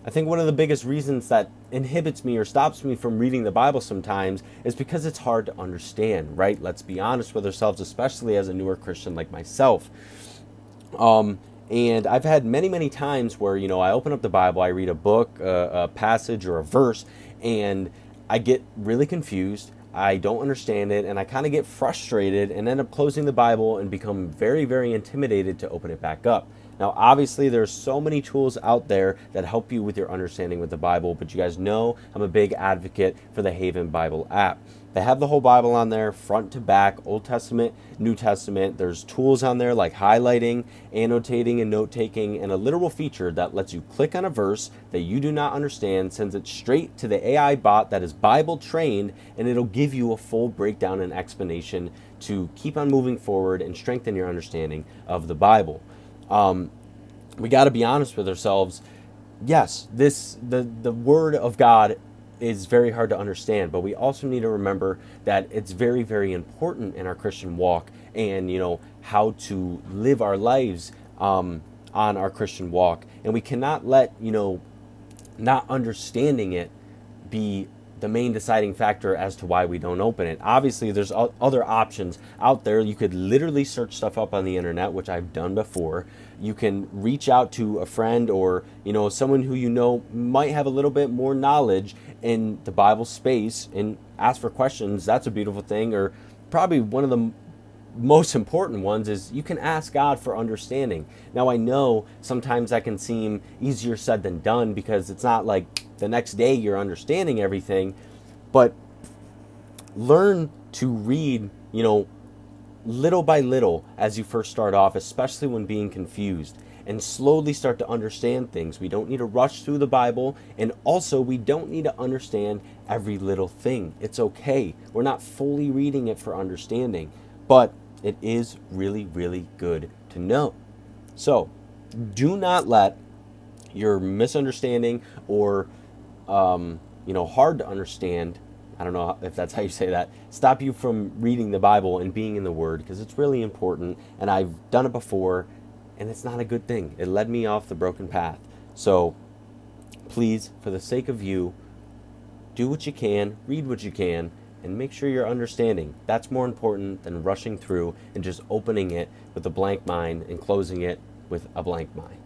I think one of the biggest reasons that inhibits me or stops me from reading the Bible sometimes is because it's hard to understand, right? Let's be honest with ourselves, especially as a newer Christian like myself. And I've had many, many times where, I open up the Bible, I read a book, a passage, or a verse, and I get really confused. I don't understand it, and I kind of get frustrated and end up closing the Bible and become very, very intimidated to open it back up. Now, obviously, there's so many tools out there that help you with your understanding with the Bible, but you guys know I'm a big advocate for the Haven Bible app. They have the whole Bible on there, front to back, Old Testament, New Testament. There's tools on there like highlighting, annotating, and note taking, and a literal feature that lets you click on a verse that you do not understand, sends it straight to the AI bot that is Bible trained, and it'll give you a full breakdown and explanation to keep on moving forward and strengthen your understanding of the Bible. We got to be honest with ourselves. Yes, the Word of God is very hard to understand, but we also need to remember that it's very, very important in our Christian walk, and how to live our lives on our Christian walk. And we cannot let not understanding it be the main deciding factor as to why we don't open it. Obviously, there's other options out there. You could literally search stuff up on the internet, which I've done before. You can reach out to a friend or someone who might have a little bit more knowledge in the Bible space and ask for questions. That's a beautiful thing. Or probably one of the most important ones is you can ask God for understanding. Now, I know sometimes that can seem easier said than done because it's not like the next day you're understanding everything, but learn to read, little by little as you first start off, especially when being confused, and slowly start to understand things. We don't need to rush through the Bible, and also we don't need to understand every little thing. It's okay. We're not fully reading it for understanding, but it is really, really good to know. So do not let your misunderstanding or hard to understand, I don't know if that's how you say that, stop you from reading the Bible and being in the Word, because it's really important. And I've done it before, and it's not a good thing. It led me off the broken path. So please, for the sake of you, do what you can, read what you can, and make sure you're understanding. That's more important than rushing through and just opening it with a blank mind and closing it with a blank mind.